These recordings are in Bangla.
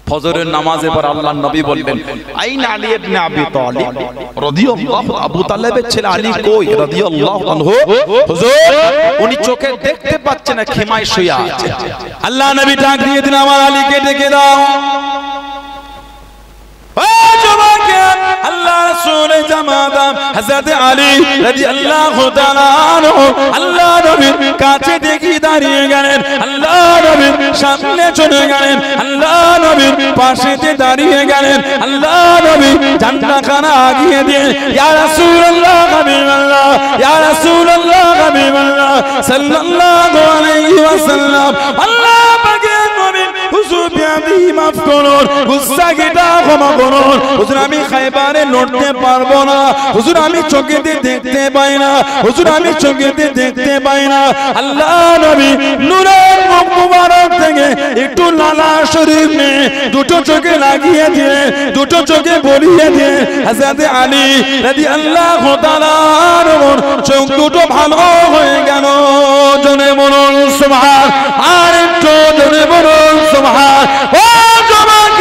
ফজরের নামাজে পর আল্লাহর নবী বললেন আইনা আলী ইবনে আবি তালিব রাদিয়াল্লাহু, আবু তালেবের ছেলে আলী কই রাদিয়াল্লাহু আনহু? হুজুর উনি চোখে দেখতে পাচ্ছে না, খেমায় শুয়ে আছে। আল্লাহ নবী ডাক দিয়ে দিলেন আমার আলীকে ডেকে দাও। আল্লাহ রাসূলের জামাতা হযরত আলী রাদিয়াল্লাহু তাআলা আনহু আল্লাহ নবীর কাছে দেখি দাঁড়িয়ে গেলেন, আল্লাহ নবীর সামনে চলে গেলেন, আল্লাহ নবীর পাশেতে দাঁড়িয়ে গেলেন, আল্লাহ নবী জান্নাতখানা আগিয়ে দিয়ে ইয়া রাসূলুল্লাহ হাবিবাল্লাহ, ইয়া রাসূলুল্লাহ হাবিবাল্লাহ সাল্লাল্লাহু আলাইহি ওয়াসাল্লাম, আল্লাহ পাকের নবী হুজুর আপনি মাফ করুন, গুনাহটা ক্ষমা করুন, হুজুর আমি খায়বারে লড়তে পারবো না, হুজুর আমি চোখেতে দেখতে পাই না, হুজুর আমি চোখেতে দেখতে পাই না। আল্লাহ নবী নূরের মুখ মুবারক থেকে একটু লালা শরীফ নিয়ে দুটো চোখে লাগিয়ে দিয়ে দুটো চোখে বলিয়ে দিয়ে হযরত আলী রাদিয়াল্লাহু তাআলা আনহুর চোখ দুটো ভালো হয়ে গেল। জোরে বলুন সুবহান, আর একটু জোরে বলুন সুবহান। ও জওয়ান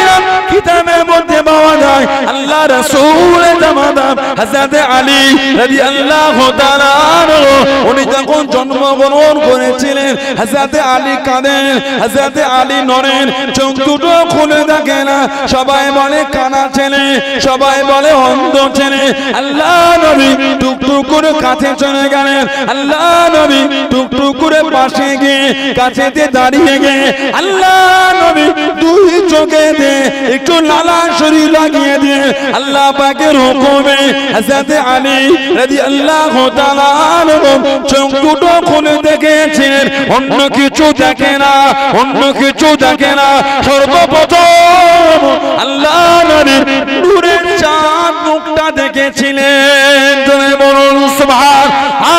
কিতাবের মধ্যে পাওয়া যায় আল্লাহ রাসূলের জামাতা হযরত আলী রাদিয়াল্লাহু তাআলা আনহু উনি যখন জন্মগ্রহণ করেছিলেন হযরত আলী কাঁদেন, হযরত আলী নড়েন, চোখ দুটো খুলে দেখে না, সবাই বলে কানা ছেলে, সবাই বলে অন্ধ ছেলে। আল্লাহ নবী টুকটুক করে কাছে চলে গেলেন, আল্লাহ নবী টুকটুক করে পাশে গিয়ে কাছেতে দাঁড়িয়ে গিয়ে আল্লাহ নবী দুই চোখে দিয়ে একটু লালা শরীর লাগিয়ে দিয়ে আল্লাহ পাকের হুকুমে হযরত আলী রাদিয়াল্লাহু তাআলা আনহু চোখ দুটো খুলে দেখেছেন, অন্য কিছু দেখে না, অন্য কিছু দেখে না। সর্বপ্রথম আল্লাহ নবীর নূরের চাঁদ মুখটা দেখেছিলেন। জোরে বলুন সুবহান,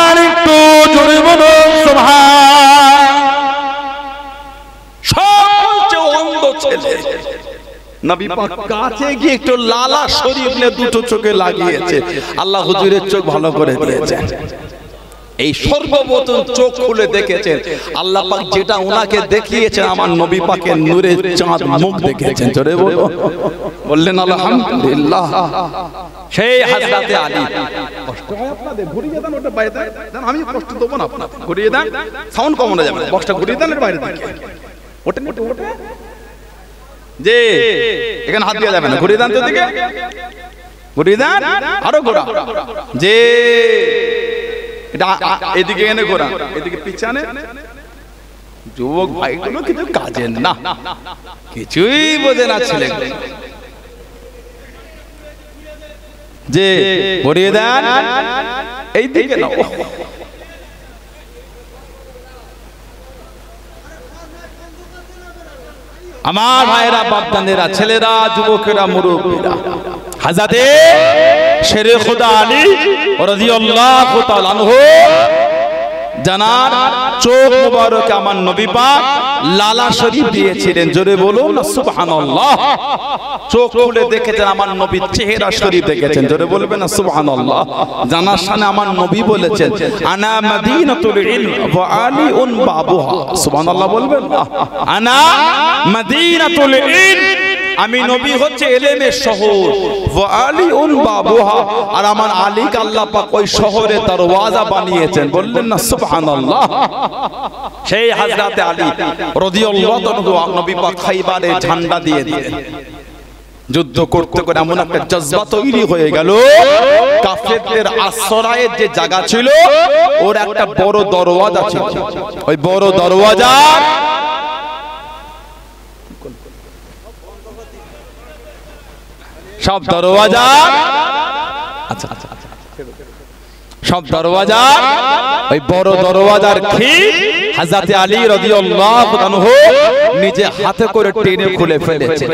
আর একটু জোরে বলুন সুবহান। সবচেয়ে অন্ধ ছেলে নবী পাক কাছে গিয়ে একটু লালা শরীফ নিয়ে দুটো চোখে লাগিয়েছে, আল্লাহ হুজুরের চোখ ভালো করে দিয়েছেন। এই সর্বপ্রথম চোখ খুলে দেখেছেন আল্লাহ পাক, যেটা ওনাকে দেখিয়েছেন আমার নবী পাকের নূরের চাঁদ মুখ দেখেছেন। জোরে বললেন আলহামদুলিল্লাহ। সেই হযরত আলী, কষ্ট হয় আপনাদের, ঘুরিয়ে দেন ওটা বাইরে দেন, আমি কষ্ট দেব না আপনাদের, ঘুরিয়ে দেন, সাউন্ড কমানো যাবে না, বক্সটা ঘুরিয়ে দেন এর বাইরে দিকে, ওটা ওটা যে এখানে হাত দেওয়া যাবে না, ঘুরিয়ে দেন তো দিকে, ঘুরিয়ে দেন, আরো ঘোরা, যে এটা এদিকে এনে ঘোরা, এদিকে পিছনে। যুবক ভাইগুলো কিছু কাজের না, কিছুই বোঝে না ছেলে, যে ঘুরিয়ে দেন এই দিকে না। আমার ভাইরা, বাপদানেরা, ছেলেরা, যুবকেরা, মুরব্বীরা, হযরতে শেরে খুদা আলী রাদিয়াল্লাহু তাআলা আনহু জানার চোখ মুবারকে আমার নবী পাক লালা শরীফ দিয়েছিলেন। জোরে বলুন সুবহানাল্লাহ। চোখ খুলে দেখেছেন আমার নবীর চেহারা শরীফ দেখেছেন। জোরে বলবেন না সুবহানাল্লাহ। জানার সামনে আমার নবী বলেছেন আনা মাদিনাতুল ইলম ওয়া আলিউন বাবুহা। সুবহানাল্লাহ বলবেন না। আনা মাদিনাতুল ইলম, আমি নবী হচ্ছে ইলমের শহর, ওয়া আলিউন বাবুহা, আর আমার আলীকে আল্লাহ পাক ওই শহরের দরওয়াজা বানিয়েছেন। বললেন না সুবহানাল্লাহ। সেই হযরত আলী রাদিয়াল্লাহু আনহু নবী পাক খাইবারে ঝান্ডা দিয়ে দিলেন। যুদ্ধ করতে করে এমন একটা জজবা তৈরি হয়ে গেল, কাফেরদের আশ্রয়ের যে জায়গা ছিল ওর একটা বড় দরওয়াজা ছিল, ওই বড় দরওয়াজা সব দরওয়াজা, আচ্ছা আচ্ছা আচ্ছা, সব দরওয়াজা, ওই বড় দরওয়াজার খিল হযরত আলী রাদিয়াল্লাহু আনহু নিজে হাতে করে টেনে খুলে ফেলেছে।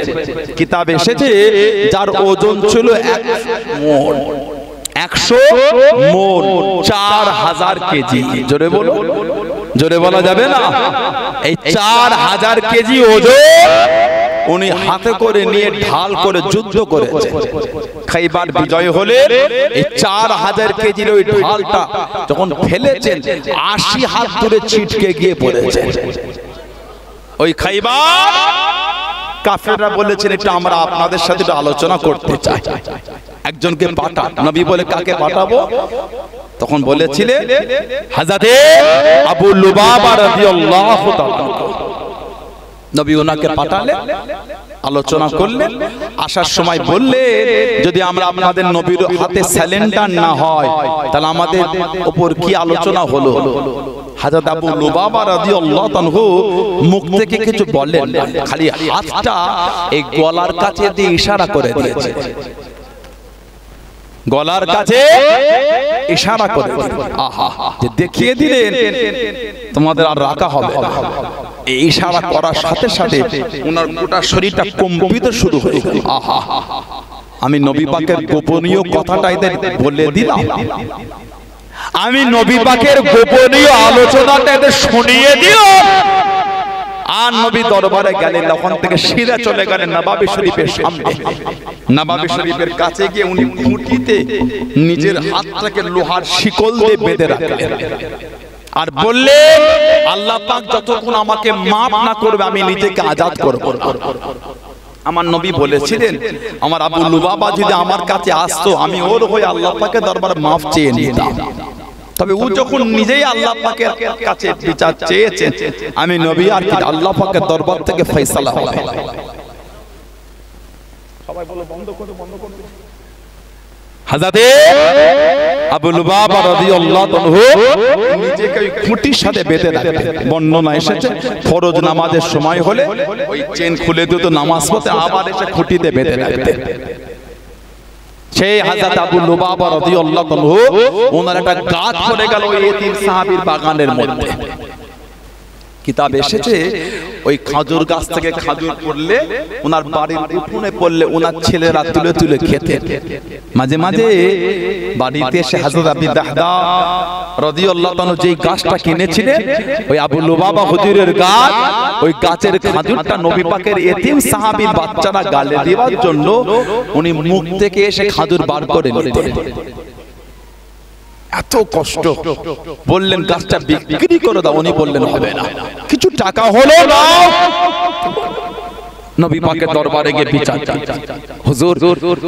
কিতাবে এসেছে যার ওজন ছিল 100 মণ, 4000 কেজি। জোরে বলো, জোরে বলা যাবে না। এই 4000 কেজি ওজন উনি হাতে করে নিয়ে ঢাল করে যুদ্ধ করেছে। খাইবার বিজয় হলে এই 4000 কেজির ওই ঢালটা যখন ফেলেছেন 80 হাত দূরে ছিটকে গিয়ে পড়েছে। ওই খাইবার কাফেররা বলেছেন এটা আমরা আপনাদের সাথে একটু আলোচনা করতে চাই, একজনকে পাঠান। নবী বলে কাকে পাঠাবো? তখন বলেছিলেন হযরতে আবু লুবাবা রাদিয়াল্লাহু তাআলা। নবী ওনাকে পাঠালেন, আলোচনা করলেন। আসার সময় বললেন যদি আমরা আপনাদের নবীর হাতে স্যালেন্ডার না হয় তাহলে আমাদের উপর কি আলোচনা হলো। হযরত আবু লুবাবা রাদিয়াল্লাহু তাআলা মুখ থেকে কিছু বললেন না, খালি হাতটা এই গলার কাছে দিয়ে ইশারা করে দিয়েছে, গলার কাছে ইশারা করে আহা যে দেখিয়ে দিলেন তোমাদের আর রাখা হবে না। এই ইশারা করার সাথে সাথে ওনার গোটা শরীরটা কম্পিত শুরু হয়ে গেল। আহা, আমি নবী পাকের গোপনীয় কথাটা এদের বলে দিলাম, আমি নবী পাকের গোপনীয় আলোচনাটা এদের শুনিয়ে দিলাম। আর নবী দরবারে গেলেন, ওখান থেকে সিধা চলে গেলেন নবাবী শরীফের সামনে। নবাবী শরীফের কাছে গিয়ে উনি খুঁটিতে নিজের হাতটাকে লোহার শিকল দিয়ে বেঁধে রাখলেন আর বললেন আল্লাহ পাক যতক্ষণ আমাকে মাফ না করবে আমি নিজেকে আজাদ করব না। আমার নবী বলেছিলেন আমার আবু লুবাবা যদি আমার কাছে আসতো আমি ওর হয়ে আল্লাহ পাকের দরবারে মাফ চেয়ে নিতাম। তবে ও যখন নিজেই আল্লাহ পাকের কাছে বিচার চেয়েছেন আমি নবী আর কি আল্লাহ পাকের দরবার থেকে ফয়সালা হবে। সবাই বলো বন্ধ করো, বন্ধ করো। হযরতে আবু লুবাবা রাদিয়াল্লাহু তাআলা নিজেকে ওই খুঁটির সাথে বেঁধে রাখতেন। বর্ণনা এসেছে ফরজ নামাজের সময় হলে ওই চেন খুলে দিত, নামাজ পড়তে আবার এসে খুঁটিতে বেঁধে রাখতেন। সেই হযরত আবু লুবাবা রাদিয়াল্লাহু তাআলা ওনার একটা গাছ পড়ে গেল ওই এতিম সাহাবীর বাগানের মধ্যে। কিতাব এসেছে ওই খাজুর গাছ থেকে খাজুর পড়লে ওনার বাড়ির উঠোনে পড়লে ওনার ছেলেরা তুলে তুলে খেতেন। মাঝে মাঝে বাড়িতে এসে হযরত আবু দাহদা রাদিয়াল্লাহু তাআলা যেই গাছটা কিনেছিলেন ওই আবু লুবাবা হুজুরের গাছ, ওই গাছের খাজুরটা নবী পাকের এতিম সাহাবীর বাচ্চারা গালে দেওয়ার জন্য উনি মুখ থেকে এসে খাজুর বার করে নিতেন। এত কষ্ট, বললেন গাছটা বিক্রি করে দাও, উনি বললেন হবে না, কিছু টাকা হলো না। নবী পাকের দরবারে গিয়ে বিচার হুজুর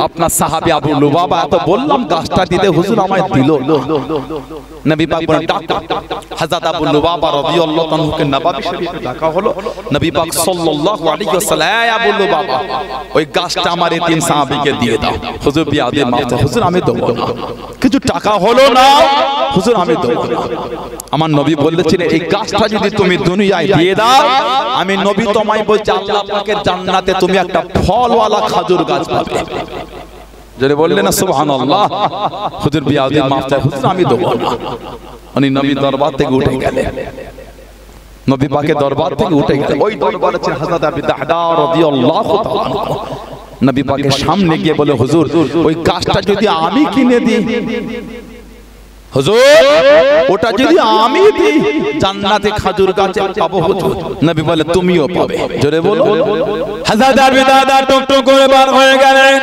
আপনার সাহাবী আবু লুবাবা এত বললাম গাছটা দিতে, হুজুর আমায় দিল না। নবী পাক বলেন হযরত আবু লুবাবা রাদিয়াল্লাহু তাআলাকে নবাবী শরীফে ডাকা হলো। নবী পাক সাল্লাল্লাহু আলাইহি ওয়াসাল্লাম আবু লুবাবা ওই গাছটা আমার এতিম সাহাবীকে দিয়ে দাও। হুজুর বিয়াদে মাফ, হুজুর আমি দেব না, কিছু টাকা হলো না, হুজুর আমি দেব না। আমার নবী বলেছিলেন এই গাছটা যদি তুমি দুনিয়ায় দিয়ে দাও আমি নবী তোমায় বলছি আল্লাহ পাকের জান্নাতে তুমি একটা ফলওয়ালা খাজুর গাছ পাবে। যারা বললেন না সুবহানাল্লাহ, হুজুর বিয়াদে মাফ চাই, হুজুর আমি দেব না। উনি নবী দরবার থেকে উঠে গেলেন, নবী পাকের দরবার থেকে উঠে গেলেন। ওই দরবারে ছিলেন হযরত আবু দাহদা রাদিয়াল্লাহু তাআলা। নবী পাকের সামনে গিয়ে বলে হুজুর ওই গাছটা যদি আমি কিনে দিই, হুজুর ওটা যদি আমি দিই জান্নাতে খাজুর গাছ পাবো হুজুর। নবী বলে তুমিও পাবে। জোরে বলো। হযরত আবু দাহদা টুকটুক করে বার হয়ে গেলেন।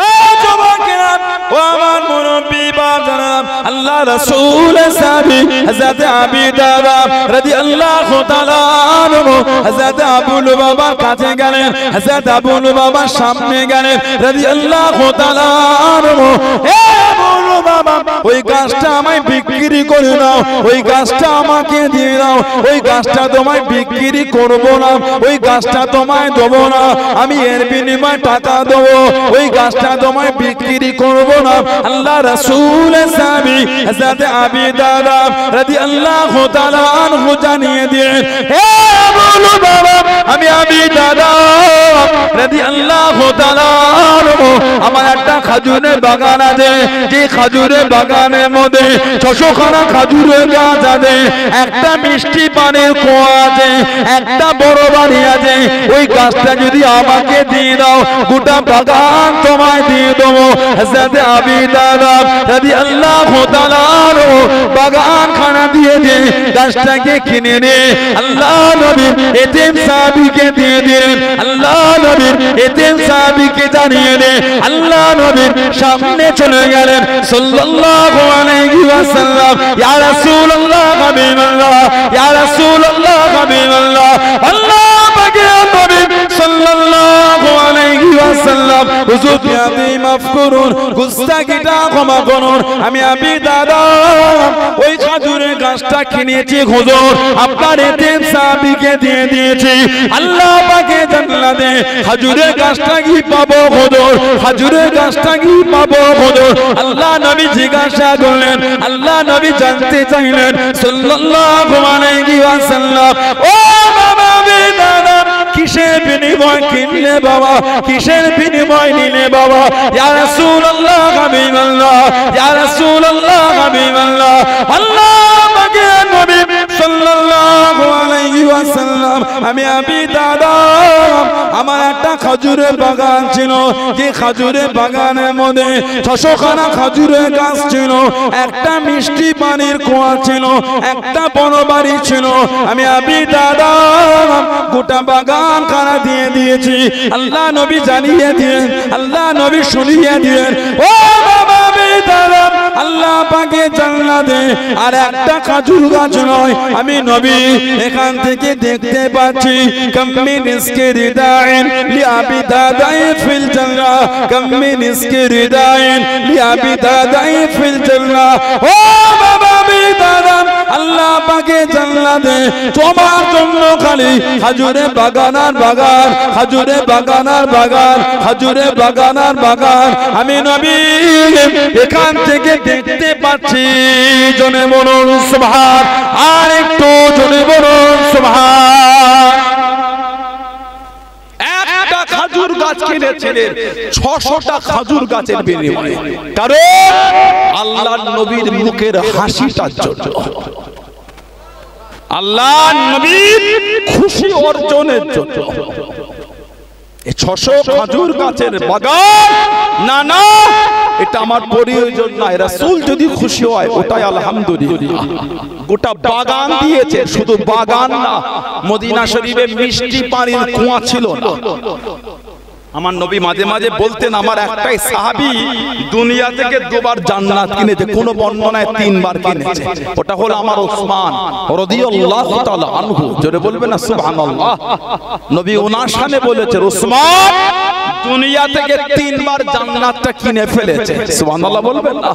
ও যুবকেরা, ও আমার মুরব্বি বাপ জনাব আল্লাহ রাসূল সাহাবী হযরত আবু দাহদা রাদিয়াল্লাহু তাআলা আনহু হযরত আবু লুবাবার কাছে গেলেন, হযরত আবু লুবাবার সামনে গেলেন রাদিয়াল্লাহু তাআলা আনহু। হে আবু লুবাবা ওই গাছটা আমায় বিক্রি করে দাও, ওই গাছটা আমাকে দিয়ে দাও, ওই গাছটা তোমায় বিক্রি করব না, ওই গাছটা তোমায় দেব না, আমি এর বিনিময়ে টাকা দেব, ওই গাছটা তোমায় বিক্রি করব না। আল্লাহ রাসূল সাহাবী হযরত আবু দাহদা রাদিয়াল্লাহু তাআলা আনহু জানিয়ে দিলেন হে আবু লুবাবা আমি আবু দাহদা রাদিয়াল্লাহু তাআলা আনহু আমার একটা খাজুরের বাগান আছে, যে খাজুরের বাগানের মধ্যে 600 খানা খাজুরের গাছ আছে, একটা মিষ্টি পানির কুয়া আছে, একটা বড় বাড়ি আছে, ওই গাছটা যদি আমাকে দিয়ে দাও গোটা বাগান তোমায় দিয়ে দেবো। হযরত আবু দাহদা রাদিয়াল্লাহু তাআলা আনহু বাগান খানা দিয়ে দিয়ে গাছটাকে কিনে নে আল্লাহ নবীর এতিম সাহাবীকে দিয়ে দিলেন। আল্লাহ নবীর এতিম সাহাবীকে জানিয়ে দে আল্লাহ নবীর সামনে চলে গেলেন সাল্লাল্লাহু আলাইহি ওয়াসাল্লাম। ইয়া রাসূলুল্লাহ হাবিবাল্লাহ, ইয়া রাসূলুল্লাহ হাবিবাল্লাহ, আল্লাহ পাকের হুজুর বিয়াদি মাফ করুন, গুস্তাখিটা ক্ষমা করুন। আমি আবি দাদা ওই খাজুরের গাছটা কিনেছি হুজুর, আপনার এতিম সাহাবীকে দিয়ে দিয়েছি। আল্লাহ পাকে জান্নাতে খাজুরের গাছটা কি পাবো হুজুর? খাজুরের গাছটা কি পাবো হুজুর? আল্লাহ নবী জিজ্ঞাসা করলেন, আল্লাহ নবী জানতে চাইলেন সাল্লাল্লাহু আলাইহি ওয়াসাল্লাম, ও বাবা দাদা কিসের বিনিময় কিনলে বাবা, কিসের বিনিময় নিলে বাবা? ইয়া রাসূলুল্লাহ হাবিবাল্লাহ, ইয়া রাসূলুল্লাহ হাবিবাল্লাহ, আল্লাহ পাকে নবী সাল্লাল্লাহু আলাইহি ওয়াসাল্লাম, আমি আবি দাদা আমার একটা খাজুরের বাগান ছিল, যে খাজুরের বাগানের মধ্যে 600 খানা খাজুরের গাছ ছিল, একটা মিষ্টি পানির কুয়া ছিল, একটা বড় বাড়ি ছিল। আমি আবি দাদা গোটা বাগান খানা দিয়ে দিয়েছি। আল্লাহ নবী জানিয়ে দিয়েন, আল্লাহ নবী শুনিয়ে দিয়েন, ও বাবা আবি দাদা আল্লাহ পাকে জান্নাতে আর একটা খাজুর গাছ নয়, আমি নবী এখান থেকে দেখতে পাচ্ছি কাম্মি নিসকে রিদাইন লিআবি দাদাই ফিল জান্নাহ, কাম্মি নিসকে রিদাইন লিআবি দাদাই ফিল জান্নাহ। ও বাবা আবি দাদা আল্লাহ পাকে জান্নাতে তোমার জন্য খালি খাজুরে বাগান আর বাগান, খাজুরে বাগান আর বাগান, খাজুরে বাগান আর বাগান, আমি নবী এখান থেকে দেখতে পাচ্ছি। জনে বলুন সুবহান, আর একটু জনে বলুন সুবহান। একটা খাজুর গাছ কিনেছিলেন 600টা খাজুর গাছের বিনিময়ে, কারণ আল্লাহর নবীর মুখের হাসিটার জন্য, আল্লাহ নবীর খুশি অর্জনের জন্য। এই 600 খাজুর গাছের বাগান না না, এটা আমার প্রয়োজন নাই, রাসূল যদি খুশি হয় ওটাই আলহামদুলিল্লাহ। গোটা বাগান দিয়েছে, শুধু বাগান না, মদিনা শরীফে মিষ্টি পানির কুয়া ছিল না। আমার নবী মাঝে মাঝে বলতেন, আমার একটাই সাহাবী দুনিয়া থেকে 2 বার জান্নাত কিনেছে, কোন বর্ণনায় 3 বার কিনেছে, ওটা হলো আমার ওসমান রাদিয়াল্লাহু তাআলা আনহু। জোরে বলবেন না সুবহানাল্লাহ। নবী ওনার শানে বলেছে, ওসমান দুনিয়া থেকে 3 বার জান্নাতটা কিনে ফেলেছে, সুবহানাল্লাহ বলবেন না?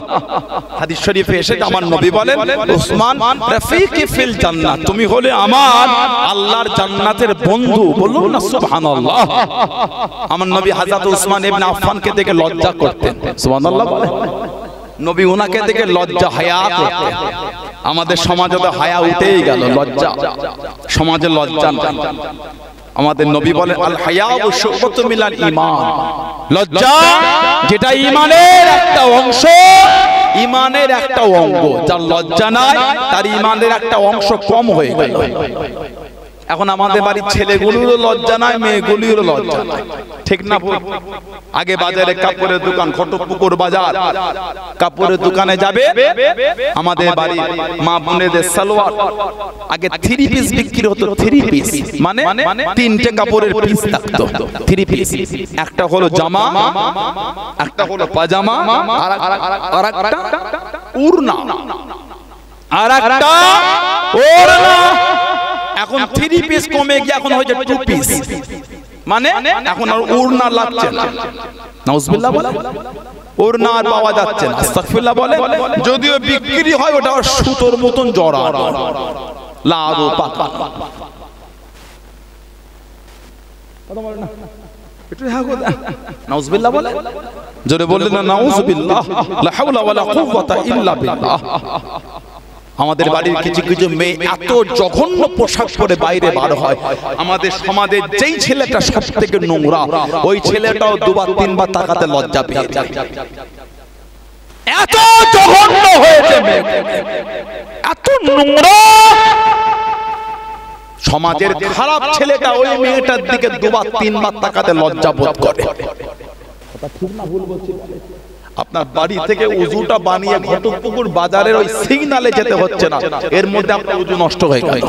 হাদিস শরীফে এসেছে আমার নবী বলেন, ওসমান রাফিকি ফিল জান্নাত, তুমি হলে আমার আল্লাহর জান্নাতের বন্ধু, বলুন না সুবহানাল্লাহ। আমার নবী হযরত উসমান ইবনে আফফানকে দেখে লজ্জা করতেন, সুবহানাল্লাহ বলেন। নবী ওনাকে দেখে লজ্জা হায়া করতেন। আমাদের সমাজে তো হায়া উঠেই গেল, লজ্জা সমাজে লজ্জা না। আমাদের নবী বলেন, আল হায়াউ শুবাতুম মিনাল ঈমান, লজ্জা যেটা ঈমানের একটা অংশ, ঈমানের একটা অঙ্গ। যার লজ্জা নাই তার ঈমানের একটা অংশ কম হয়ে গেল। এখন আমাদের বাড়ির ছেলেগুলোরও লজ্জা নাই, মেয়েগুলোরও লজ্জা নাই, ঠিক না? আগে বাজারে কাপড়ের দোকান, ঘটকপুকুর বাজার, কাপড়ের দোকানে যাবে, আমাদের বাড়ি মা বোনেদের সালোয়ার আগে 3 পিস বিক্রি হতো। 3 পিস মানে 3টে কাপড়ের পিস থাকতো, 3 পিস। একটা হলো জামা, একটা হলো পাজামা, আর একটা ওড়না, আর একটা ওড়না। এখন 3 পিস কমে গিয়ে এখন হয়েছে 2 পিস, মানে এখন আর ওড়না লাগছে না। নাউজুবিল্লাহ বলে, ওড়না আর পাওয়া যাচ্ছে না, আস্তাগফিরুল্লাহ বলে। যদিও বিক্রি হয় ওটা সুতোর মতন জড়া, লাদো পাতা। কথা বলে না, একটু হ্যাঁ গো, নাউজুবিল্লাহ বলে। জোরে বললেন না নাউজুবিল্লাহ, লা হাওলা ওয়ালা কুওয়াতা ইল্লা বিল্লাহ। আমাদের বাড়ির কিছু কিছু মেয়ে এত জঘন্য পোশাক পরে বাইরে বার হয়, আমাদের সমাজের যেই ছেলেটা সব থেকে নোংরা, ওই ছেলেটাও 2 বার 3 বার তাকাতে লজ্জা পেয়ে যায়। এত জঘন্য হয়েছে মেয়ে, এত নোংরা। সমাজের খারাপ ছেলেটা ওই মেয়েটার দিকে 2 বার 3 বার তাকাতে লজ্জা বোধ করে। কথা ঠিক না ভুল বলছি? আপনার বাড়ি থেকে উজুটা বানিয়ে ঘটকপুকুর বাজারের ওই সিগনালে যেতে হচ্ছে না, এর মধ্যে আপনার উজু নষ্ট হয়ে গেল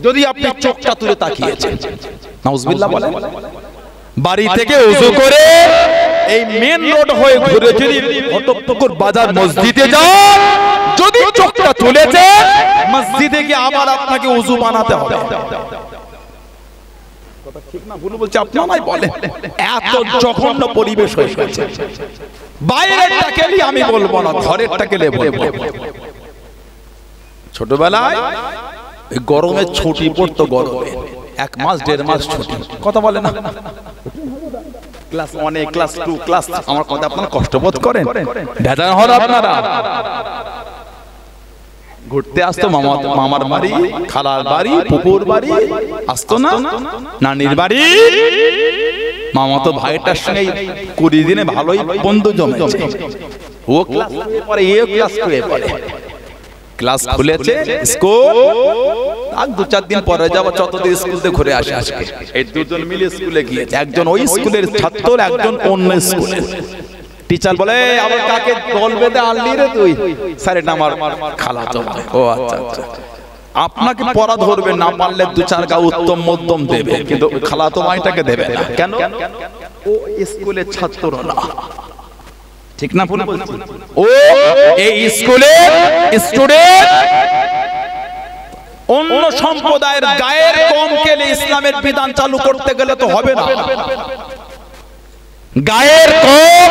যদি আপনি চোখটা তুলে তাকিয়েছেন। নাউজুবিল্লাহ বলেন। বাড়ি থেকে উজু করে এই মেন রোড হয়ে ঘুরে যদি ঘটকপুকুর বাজার মসজিদে যান, যদি চোখটা তুলেছে, মসজিদে গিয়ে আবার আপনাকে উজু বানাতে হবে। কথা ঠিক না ভুল বলছি আপনারাই বলেন। এত জঘন্য পরিবেশ হয়ে গেছে, বাইরেরটাকে নিয়ে আমি বলবো না, ঘরেরটাকে নিয়ে বলবো। ছোটবেলায় এই গরমে ছুটি পড়তো, গরমে 1 মাস 1.5 মাস ছুটি, কথা বলে না, ক্লাস 1 ক্লাস 2 ক্লাস, আমার কথা আপনারা কষ্ট বোধ করেন? দাদা হন আপনারা, ঘুরতে আসতো মামার বাড়ি, খালার বাড়ি, পুকুর বাড়ি, আসতো না নানির বাড়ি। মামা তো ভাইটার সঙ্গে 20 দিনে ভালোই বন্ধু জমেছে। ও ক্লাস পরে, এ ক্লাস করে পরে, ক্লাস খুলেছে স্কুল, আর 2-4 দিন পরে যাবো, যতদিন স্কুল থেকে ঘুরে আসে। আজকে এই দুজন মিলে স্কুলে গিয়েছে, একজন ওই স্কুলের ছাত্র, একজন অন্য স্কুলের। টিচার বলে, আবার কাকে দল বেঁধে আনলি রে তুই? স্যার এটা আমার খালাতো ভাই। ও আচ্ছা আচ্ছা, আপনাকে পড়া ধরবে না, পারলে 2-4 গা উত্তম মধ্যম দেবে, কিন্তু খালাতো ভাইটাকে দেবে না। কেন? ও স্কুলের ছাত্র না, ঠিক না ভুল বলছি? ও এই স্কুলের স্টুডেন্ট। অন্য সম্প্রদায়ের গায়ের কম কেলে ইসলামের বিধান চালু করতে গেলে তো হবে না। গায়ের কম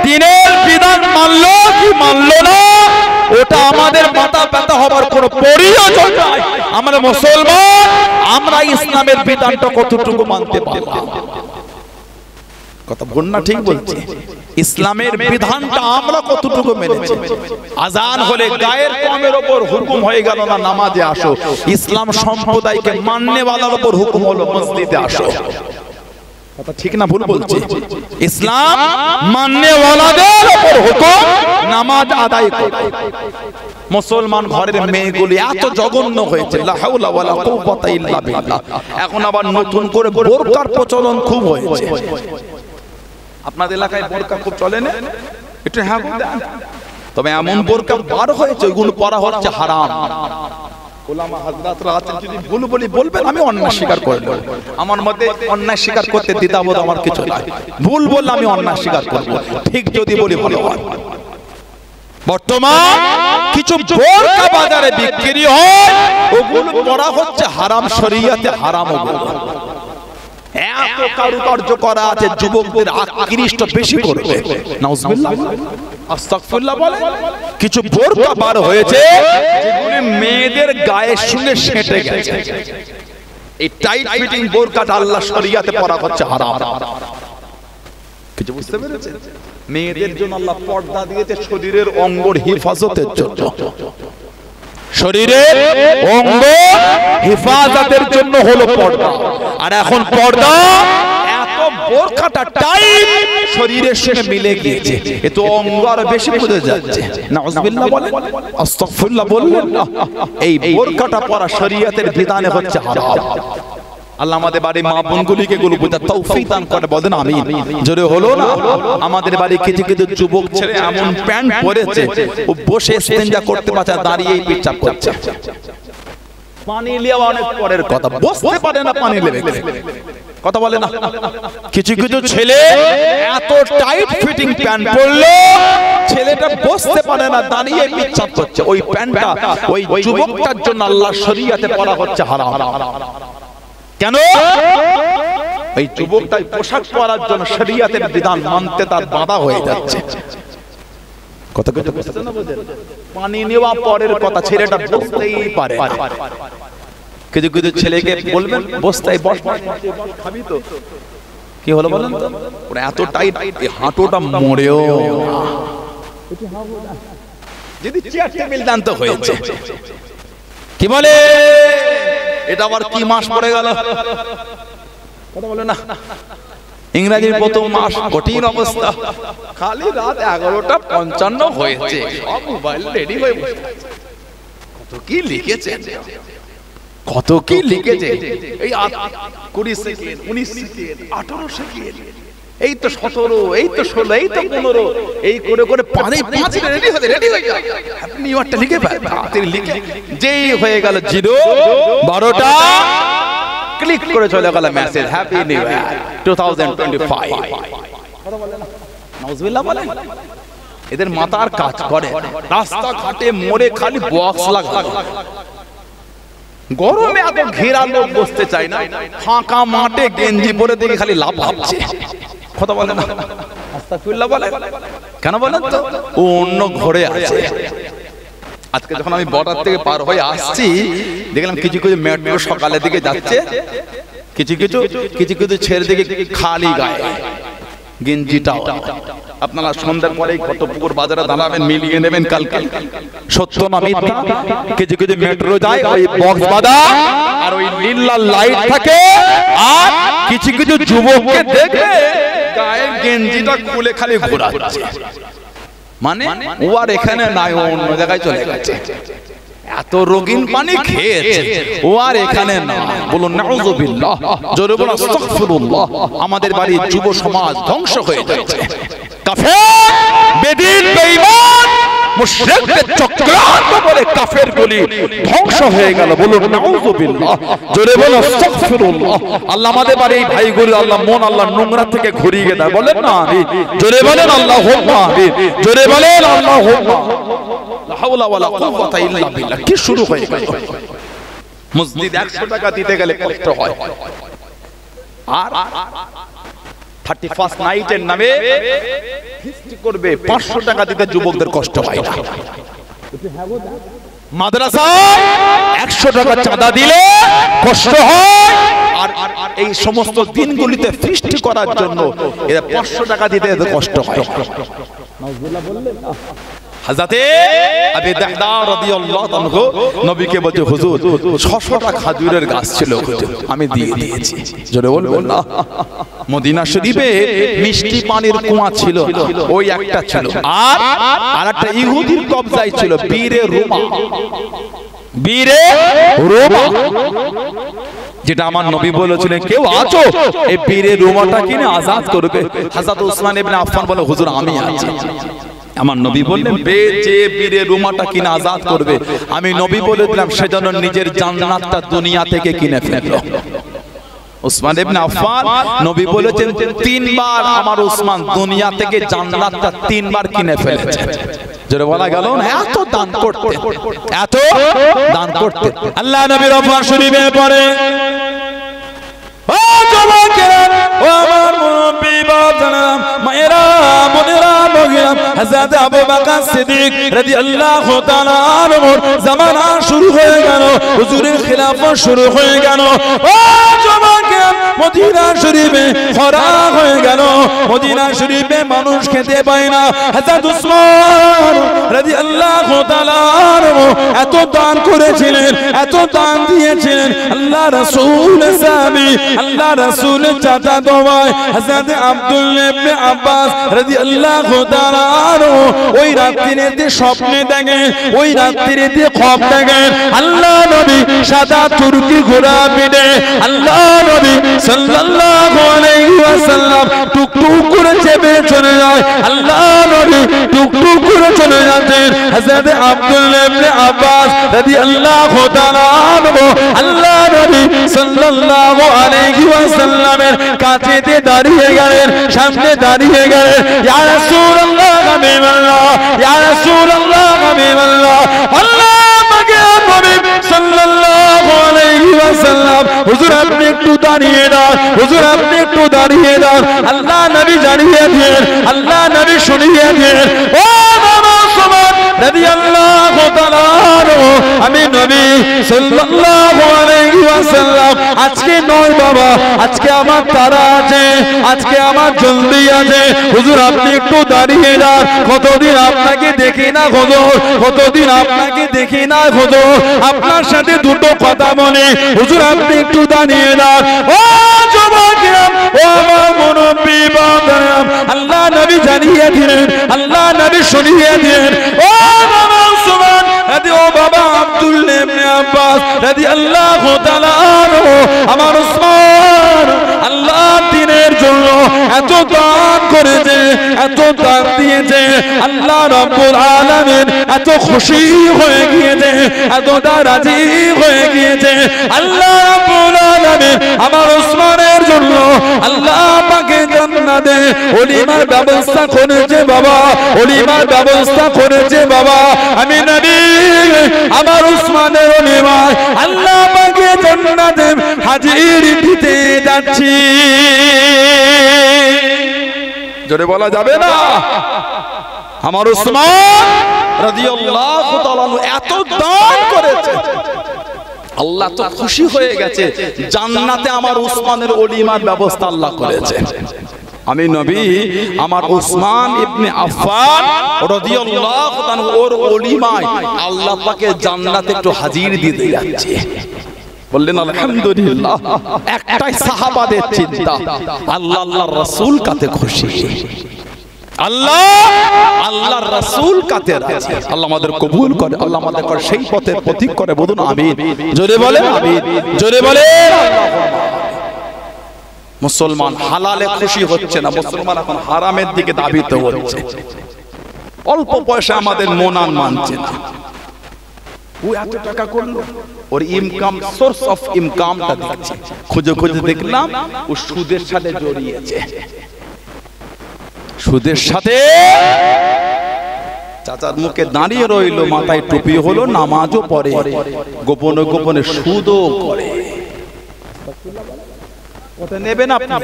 দিনের বিধান মানলো কি মানলো না, ওটা আমাদের মাথা ব্যথা হবার কোনো প্রয়োজন নাই। আমরা মুসলমান, আমরা ইসলামের বিধানটা কতটুকু মানতে পারলাম? কথা বল না, ঠিক বলছি? ইসলামের বিধানটা আমরা কতটুকু মেনেছি? আজান হলে গায়ের কমের উপর হুকুম হয়ে গেল না নামাজে আসো, ইসলাম সম্প্রদায়কে মাননেওয়ালার উপর হুকুম হলো মসজিদে আসো। কথা ঠিক না ভুল বলছি? ইসলাম মাননেওয়ালাদের উপর হুকুম নামাজ আদায় করো। মুসলমান ঘরের মেয়েগুলি এত জঘন্য হয়েছে, লা হাওলা ওয়ালা কুওয়াতা ইল্লা বিল্লাহ। এখন আবার নতুন করে বোরকার প্রচলন খুব হয়েছে। আপনাদের এলাকায় বোরকা খুব চলে না? একটু হ্যাঁ বলতেন। তবে এমন বোরকা বার হয়েছে, ওইগুলো পরা হচ্ছে হারাম। ওলামা হযরতরা আছেন, যদি ভুল বলি বলবেন, আমি অন্যায় স্বীকার করে নেব। আমার মতে অন্যায় স্বীকার করতে দ্বিধাবোধ আমার কিছু নাই। ভুল বললে আমি অন্যায় স্বীকার করব, ঠিক যদি বলি ভালো হয়। বর্তমান কিছু বোরকা বাজারে বিক্রি হয়, ওগুলো পরা হচ্ছে হারাম, শরীয়তে হারাম। ওগুলো এত কারুকার্য করা আছে, যুবকদের আকৃষ্ট বেশি করবে। নাউজুবিল্লাহ, আস্তাগফিরুল্লাহ বলে। কিছু বোরকা বার হয়েছে যেগুলো মেয়েদের গায়ের সঙ্গে সেঁটে গেছে। এই টাইট ফিটিং বোরকাটা আল্লাহ শরীয়তে পরা হচ্ছে হারাম। কিছু বুঝতে পেরেছেন? মেয়েদের জন্য আল্লাহ পর্দা দিয়েছে শরীরের অঙ্গর হেফাজতের জন্য। শরীরের অঙ্গ হেফাজতের জন্য হলো পর্দা। আর এখন পর্দা এত বোরকাটা টাইট শরীরের সঙ্গে মিলে গিয়েছে, এ তো অঙ্গ আরো বেশি বুঝে যাচ্ছে। নাউজুবিল্লাহ বলেন, আস্তাগফিরুল্লাহ বললেন না। এই বোরকাটা পরা শরীয়তের বিধানে হচ্ছে হারাম। আল্লাহ আমাদের বাড়ির মা বোনগুলিকে গুলো বোঝার তৌফিক দান করে, বলেন আমিন। জোরে হলো না? আমাদের বাড়ি কিছু কিছু যুবক ছেলে এমন প্যান্ট পরেছে, ও বসে ইস্তেঞ্জা করতে পারছে, দাঁড়িয়েই পেচ্ছাপ করছে। পানি নেওয়া অনেক পরের কথা, বসতে পারে না পানি নেবে, কথা বলে না। কিছু কিছু ছেলে এত টাইট ফিটিং প্যান্ট পরলো, ছেলেটা বসতে পারে না, দাঁড়িয়ে পেচ্ছাপ করছে। ওই প্যান্টটা ওই যুবকটার জন্য আল্লাহ শরীয়তে পরা হচ্ছে হারাম। কেন? এই যুবকটাই পোশাক পরার জন্য শরীয়তের বিধান মানতে তার বাধা হয়ে যাচ্ছে। কত কিছু বুঝতে না বুঝেন? পানি নেওয়া পরের কথা, ছেলেটা বসতেই পারে না। কিছু কিছু ছেলেকে বলবেন বসতেই বস, খাবি তো, কি হলো বলেন তো? ওরা এত টাইট, হাঁটুটা মরেও যদি চেয়ার টেবিল দান তো হয়েছে। কি বলে এটা আবার কি মাস পড়ে গেল? কথা বলে না। ইংরেজির প্রথম মাস, কঠিন অবস্থা। খালি রাত 11:55 হয়েছে, সব মোবাইল রেডি হয়ে বসে আছে। কত কি লিখেছে, কত কি লিখেছে। এই 20 সেকেন্ড, 19 সেকেন্ড, 18 সেকেন্ড, এই তো 17, এই তো 16, এই তো 15, এই করে করে 5 রেডি হয়ে যায়। আপনি নিউয়ারটা লিখে পাবেন, লিখে যেই হয়ে গেল 0, 12টা ক্লিক করে চলে গেল মেসেজ, হ্যাপি নিউ ইয়ার 2025। কথা বলে না? নাউজুবিল্লাহ বলে। এদের মাথার কাজ করে, রাস্তা ঘাটে মোড়ে খালি বক্স লাগা। গরমে এত ঘেরা লোক বসতে চায় না, ফাঁকা মাঠে গেঞ্জি পরে দেখে খালি লাভ ভাবছে, কথা বলে না, আস্তাগফিরুল্লাহ বলে কেন বলেন তো? ও অন্য ঘরে আছে। আজকে যখন আমি বর্ডার থেকে পার হয়ে আসছি দেখলাম কিছু কিছু মেট্রো সকালের দিকে যাচ্ছে, কিছু কিছু ছেড়ে দিকে খালি গায়ে গেঞ্জিটাও। আপনারা সন্ধ্যার পরে কত পুকুর বাজারে দাঁড়াবেন, মিলিয়ে নেবেন কালকে সত্য না মিথ্যা। কিছু কিছু মেট্রো যায় ওই বক্স বাঁধা আর ওই নীল লাইট থাকে, আর কিছু কিছু যুবককে দেখে গায়ে গেঞ্জিটা খুলে খালি ঘোরাচ্ছে, মানে ও আর এখানে নাই, ও অন্য জায়গায় চলে গেছে, এত রঙিন পানি খেয়েছে, ও আর এখানে না। বলুন নাউযুবিল্লাহ, জোরে বলুন আস্তাগফিরুল্লাহ। আমাদের বাড়ির যুব সমাজ ধ্বংস হয়ে যাচ্ছে, কাফের বেদিন বেঈমান মুশরিকদের চক্রান্ত করে কাফের গুলি ধ্বংস হয়ে গেল। বলুন নাউযুবিল্লাহ, জোরে বলুন আস্তাগফিরুল্লাহ। আল্লাহ আমাদের বাড়ির এই ভাইগুলো আল্লাহ মন আল্লাহ নোংরা থেকে ঘুরিয়ে দেয়। বলেন না আমিন, জোরে বলেন আল্লাহুম্মা আমিন, জোরে বলেন আল্লাহুম্মা। লা হাওলা ওয়ালা কুওয়াতা ইল্লা বিল্লাহ। কি শুরু হয়ে গেল? মসজিদ 100 টাকা দিতে গেলে কষ্ট হয়, আর 31st নাইটের নামে ফিস্ট করবে 500 টাকা দিতে যুবকদের কষ্ট হয় না। মাদ্রাসায় 100 টাকা চাঁদা দিলে কষ্ট হয়, আর এই সমস্ত দিনগুলিতে ফিস্ট করার জন্য এরা 500 টাকা দিতে কষ্ট হয়। নাউজুবিল্লাহ বললেন না? হযরতে আবু দাহদা রাদিয়াল্লাহু আনহু নবীকে বলতে, হুজুর 600টা খেজুরের গাছ ছিল, আমি দিয়ে দিয়েছি। জোরে বলবেন না? মদিনা শরীফে মিষ্টি পানির কুয়া ছিল, ওই একটা ছিল, আর একটা ইহুদির কবজায় ছিল বীরে রুমা, বীরে রুমা, যেটা আমার নবী বলেছিলেন কেউ আছো এই বীরে রুমাটা কিনে আজাদ করবে। হযরত উসমান ইবনে আফফান বলে, হুজুর আমি আছি। আমার নবী বললেন, যে বীরে রুমাটা কিনে আজাদ করবে, আমি নবী বলে দিলাম সেজন্য নিজের জান্নাতটা দুনিয়া থেকে কিনে ফেললো। উসমান ইবনে আফফান নবী বলেছেন 3 বার আমার উসমান দুনিয়া থেকে জান্নাতটা 3 বার কিনে ফেলেছে। জোরে বলা গেল না? এত দান করতে, এত দান করতে। আল্লাহ নবীর রফা শরীফে পড়ে, ও জওয়াকেরা, ও আমার মুরব্বি বাবারা, মায়েরা, বোনেরা, বগিরা, হযরত আবু বকর সিদ্দিক রাদিয়াল্লাহু তাআলা আনহুর জামানা শুরু হয়ে গেল, হুজুরের খিলাফত শুরু হয়ে গেল। ও জওয়াকেরা, মদিনা শরীফে খরা হয়ে গেল, মদিনা শরীফে মানুষ খেতে পায় না। হযরত উসমান রাদিয়াল্লাহু তাআলা আনহু এত দান করেছিলেন, এত দান দিয়েছিলেন। আল্লাহ রাসূল সাহাবী, আল্লাহ রাসূল চাচা দোয়াই হযরত আব্দুল্লাহ ইবনে আব্বাস রাদিয়াল্লাহু তাআলা আনহু ওই রাত্রিতে স্বপ্নে দেখেন, ওই রাত্রিতে খ্বাব দেখেন, আল্লাহ নবী সাদা তুর্কি ঘোড়া পিঠে, আল্লাহ নবী সাল্লাল্লাহু আলাইহি ওয়াসাল্লাম টুকটুক করে চেপে চলে যায়, আল্লাহ নবী টুকটুক করে চলে যাচ্ছেন। হযরত আব্দুল্লাহ ইবনে আব্বাস রাদিয়াল্লাহু তাআলা আনহু আল্লাহ নবী সাল্লাল্লাহু আলাইহি ওয়াসাল্লামের কাছেতে দাঁড়িয়ে গেলেন, সামনে দাঁড়িয়ে গেলেন। ইয়া রাসূলুল্লাহ, হাবিবাল্লাহ, ইয়া রাসূলুল্লাহ, হাবিবাল্লাহ, আল্লাহ আমাকে নবী সাল্লাল্লাহু আলাইহি ওয়াসাল্লাম, হুজুর আপনি একটু দাঁড়িয়ে দাঁড়ান, হুজুর আপনি একটু দাঁড়িয়ে দাঁড়ান। আল্লাহ নবী জানিয়ে দিলেন, আল্লাহ নবী শুনিয়ে দিলেন, ও মুসলমান রাদিয়াল্লাহু তাআলা আনহু, আমি নবী সাল্লাল্লাহু আলাইহি ওয়াসাল্লাম আজকে নয় বাবা, আজকে আমার তারা আছে, আজকে আমার জলদি আছে, হুজুর আপনি একটু দাঁড়িয়ে যান। কতদিন আপনাকে দেখি না হুজুর, কতদিন আপনাকে দেখি না হুজুর, আপনার সাথে দুটো কথা বলি, হুজুর আপনি একটু দাঁড়িয়ে যান। ও যুবকেরা, ও আমার মুরব্বি বাবারা, আল্লাহ নবী জানিয়ে দিলেন, আল্লাহ নবী শুনিয়ে দিলেন, ও বাবা উসমান, ও বাবা আব্দুল্লাহ ইবনে আব্বাস রাদিয়াল্লাহু তাআলা আনহু, আমার উসমান আল্লাহ দ্বীনের জন্য এত দান করেছে, এত দান দিয়েছে, আল্লাহ রাব্বুল আলামিন এত খুশি হয়ে গিয়েছে, এতটা রাজি হয়ে গিয়েছে। আল্লাহ রাব্বুল আলামিন আমার উসমানের জন্য আল্লাহ পাকে জান্নাতে ওলিমার ব্যবস্থা করেছে বাবা, ওলিমার ব্যবস্থা করেছে বাবা। আমি নবী আমার উসমানের ওলিমা আল্লাহ জান্নাতে হাজির দিতে যাচ্ছি। জোরে বলা যাবে না? আমার উসমান রাদিয়াল্লাহু তাআলা এত দান করেছে, আল্লাহ তো খুশি হয়ে গেছে, জান্নাতে আমার উসমানের ওলিমার ব্যবস্থা আল্লাহ করেছে। আমি নবী আমার উসমান ইবনে আফফান রাদিয়াল্লাহু তাআলা ওর ওলিমায় আল্লাহ পাকে জান্নাতে একটু হাজির দিতে যাচ্ছে। বললেন আলহামদুলিল্লাহ। একটাই সাহাবাদের চিন্তা, আল্লাহ আল্লাহর রাসূল কাতে খুশি, আল্লাহ আল্লাহর রাসূল কাতে রাজি। আল্লাহ আমাদের কবুল করে, আল্লাহ আমাদের করে সেই পথের পথিক করে, বলুন আমিন। জোরে বলেন আমিন, জোরে বলেন। মুসলমান হালালে খুশি হচ্ছে না, মুসলমান এখন হারামের দিকে ধাবিত হচ্ছে। অল্প পয়সা আমাদের মন আর মানছে না। ও এত টাকা করলো, ওর ইনকাম সোর্স অফ ইনকামটা দেখছে, খুঁজে খুঁজে দেখলাম ও সুদের সাথে জড়িয়েছে। সুদের সাথে চাচার মুখে দাঁড়িয়ে রইলো, মাথায় টুপি হলো, নামাজও পড়ে, গোপনে গোপনে সুদও করে। ওটা নেবেন আপনি?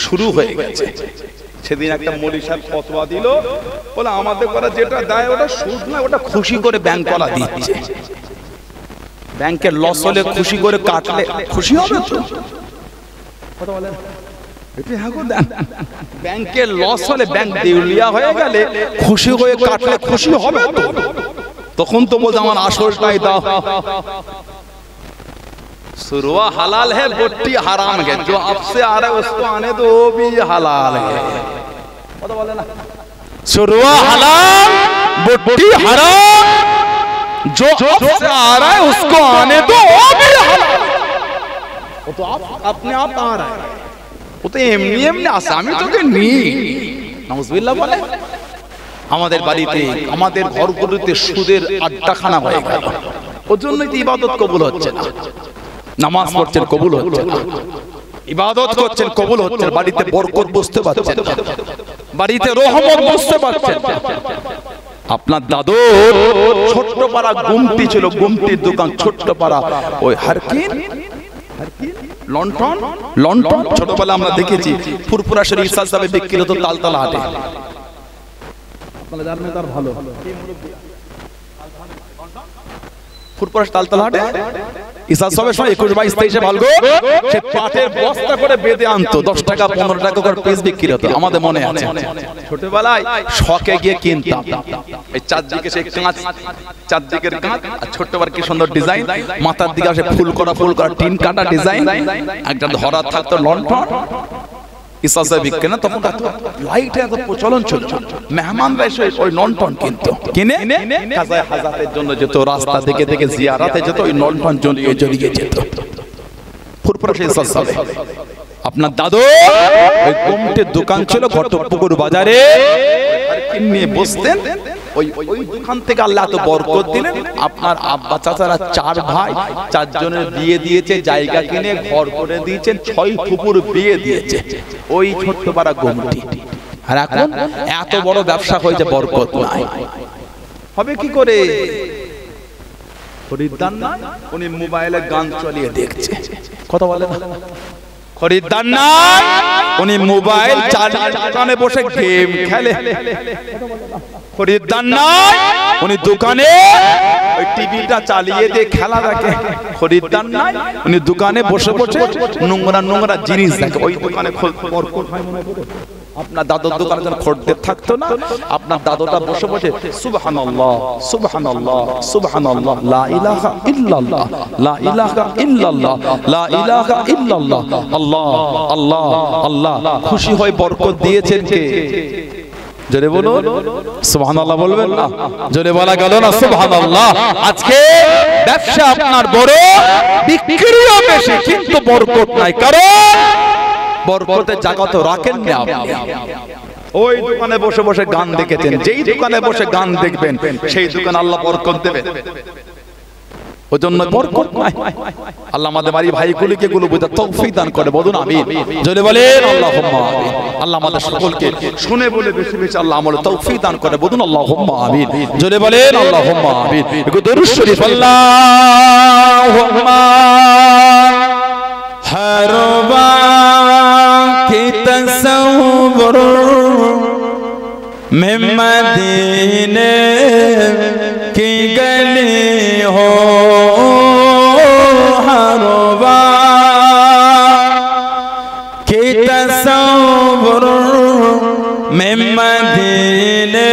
শুরু হয়ে গেছে। সেদিন একটা মৌলভী সাহেব ফতোয়া দিল, বলে আমাদের করা যেটা দেয় ওটা সুদ না, ওটা খুশি করে ব্যাংক করা দিচ্ছে। ব্যাংকের লস হলে খুশি করে কাটলে খুশি হবে তো? কথা বলেন। ব্যাংকের লস হলে, ব্যাংক দেউলিয়া হয়ে গেলে খুশি হয়ে কাটলে খুশি হবে তো? তখন তো বলছে আমার আসলটাই দাও। सुरवा हलाल है, बोटी हराम है। जो आपसे आ रहा है उसको आने दो, वो भी हलाल है। सुरवा हलाल, बोटी हराम। जो आपसे आ रहा है उसको आने दो, वो भी हलाल। वो तो आप अपने आप आ रहा है, वो तो एमनी एमनी आसामी तो के नी। नाउजुबिल्लाह बोले। আমাদের বাড়িতে, আমাদের ঘরগুলোতে সুদের আড্ডাখানা হয়ে গেল। ওর জন্যই তো ইবাদত কবুল হচ্ছে না। নামাজ পড়ছেন কবুল হচ্ছে না, ইবাদত করছেন কবুল হচ্ছে না, বাড়িতে বরকত বুঝতে পারছেন, বাড়িতে রহমত বুঝতে পারছেন। আপনার দাদু ছোট্ট পাড়া গুমটি ছিল, গুমটির দোকান ছোট্ট পাড়া, ওই হারকিন লন্ঠন লন্ঠন ছোটবেলা আমরা দেখেছি ফুরফুরা শরীফ সাহেব বিক্রি হতো তালতলা হাটে। আপনারা জানেন তার ভালো ফুরফুরা তালতলা হাটে ইসা সবের সময় 21, 22, 23 ভালগো সে পাটের বস্তা করে বেঁধে আনতো, 10 টাকা 15 টাকা করে পিস বিক্রি হতো। আমাদের মনে আছে ছোটবেলায় শখে গিয়ে কিনতাম। এই চারদিকে সেই কাঁচ, চারদিকের কাঁচ, আর ছোট্ট বার কি সুন্দর ডিজাইন, মাথার দিকে আসে ফুল করা টিন কাটা ডিজাইন, একটা ধরা থাকতো লন্ঠন। ইসা সাহেব বিক্রি না তখন লাইট এত প্রচলন ছিল, মেহমানরা এসে ওই লন্ঠন কিনতো, কিনে কাজায়ে হাজাতের জন্য যেত, রাস্তা থেকে থেকে জিয়ারাতে যেত, ওই লন্ঠন জ্বলিয়ে জ্বলিয়ে যেত। ফুরফুরা সেই ইসা সাহেব আপনার দাদু ওই গুমটির দোকান ছিল ঘটকপুকুর বাজারে, নিয়ে বসতেন। ওই দোকান থেকে আল্লাহ তো বরকত দিলেন। আপনার আব্বা চাচারা 4 ভাই, 4 জনের বিয়ে দিয়েছে, জায়গা কিনে ঘর করে দিয়েছেন, 6 ফুপুর বিয়ে দিয়েছে ওই ছোট্ট পাড়া গুমটি। আর এখন এত বড় ব্যবসা হয়েছে, বরকত নাই। হবে কি করে? খরিদ্দার না, উনি মোবাইলে গান চালিয়ে দেখছে। কথা বলে না, খরিদ্দার না, উনি মোবাইল চালিয়ে দোকানে বসে গেম খেলে। খরিদ্দার না, উনি দোকানে ওই টিভিটা চালিয়ে দিয়ে খেলা দেখে। খরিদ্দার না, উনি দোকানে বসে বসে নোংরা নোংরা জিনিস দেখে। ওই দোকানে বরকত হয় মনে করে। আপনার দাদুর দোকানে যখন খদ্দের থাকতো না, আপনার দাদুটা বসে বসে সুবহানাল্লাহ সুবহানাল্লাহ সুবহানাল্লাহ, লা ইলাহা ইল্লাল্লাহ লা ইলাহা ইল্লাল্লাহ লা ইলাহা ইল্লাল্লাহ, আল্লাহ আল্লাহ আল্লাহ। খুশি হয়ে বরকত দিয়েছেন কে? জোরে বলুন সুবহানাল্লাহ। বলবেন না? জোরে বলা গেল না সুবহানাল্লাহ। আজকে ব্যবসা আপনার বড়, বিক্রিও বেশি, কিন্তু বরকত নাই। কারণ বরকতের জায়গা তো রাখেন না আপনি। ওই দোকানে বসে বসে গান দেখেছেন, যেই দোকানে বসে গান দেখবেন সেই দোকানে আল্লাহ বরকত দেবে। ওজন্য বরকত নাই। আল্লাহ আমাদের বাড়ি ভাইগুলিকে গুলো বুঝা তৌফিক দান করে, বলুন আমিন। জোরে বলেন আল্লাহুম্মা আমিন। আল্লাহ আমাদের সকলকে শুনে বলে বেশি বেশি আল্লাহ আমলে তৌফিক দান করে, বলুন আল্লাহুম্মা আমিন। জোরে বলেন আল্লাহুম্মা আমিন। একটু দরুদ শরীফ আল্লাহুম্মা मैं मदीने की गली हो हरवा की तस्वुर मैं मदीने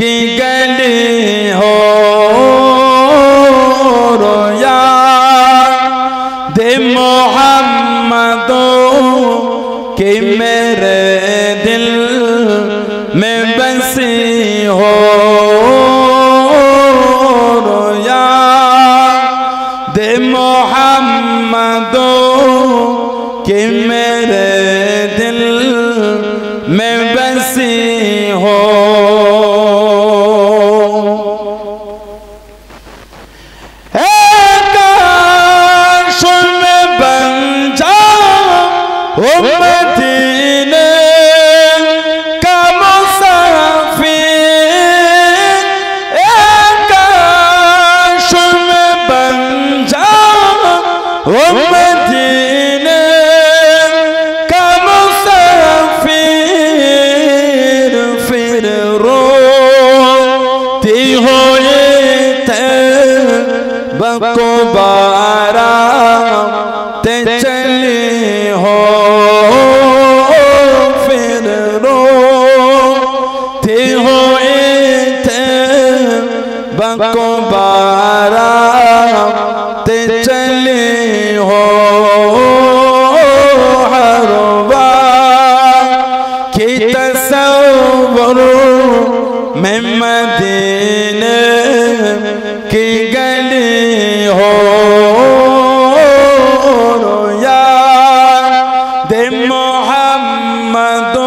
की गली हो रोया दे मोहम्मदों कि मेरे दिल में बसी हो रोया दे मोहम्मदों कि मेरे दिल में बसी हो काश में बन जाओ मदीने का मुसाफिर काश में बन जाओ मदीने का मुसाफिर फिर रोती हो ये बको बारा ते चली हो फिर रोती हो ये बको बारा ते चली हो हरवा की तस्वुर मैं मदीने की गली हो रोया दे मोहम्मदों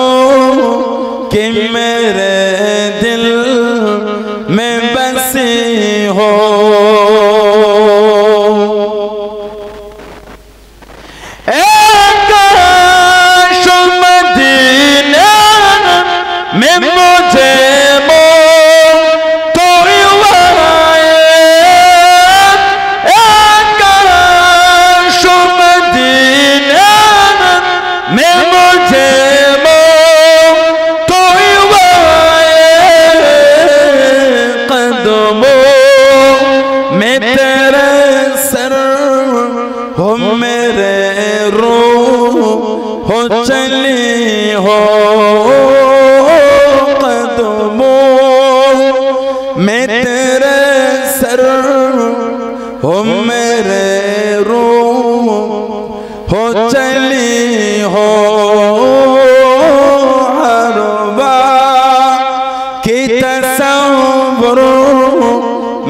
कि मेरे दिल में बसी हो काश मदीने में मुझे मेरे रूह हो चली हो कदमों में तेरे सर हो मेरे रूह हो चली हो हरवा की तस्वुर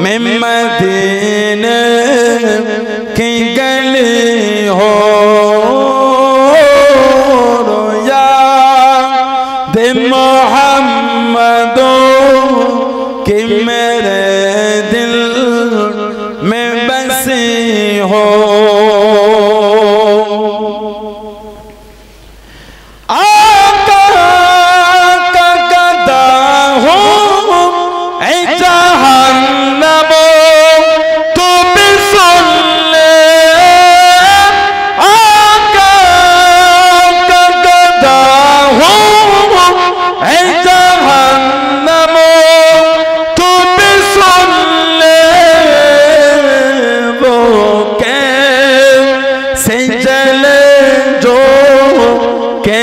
में मदीने की गली हो रोया दे मोहम्मदों कि मेरे दिल में बसी हो आका का गदा हो ऐ जहन्नम के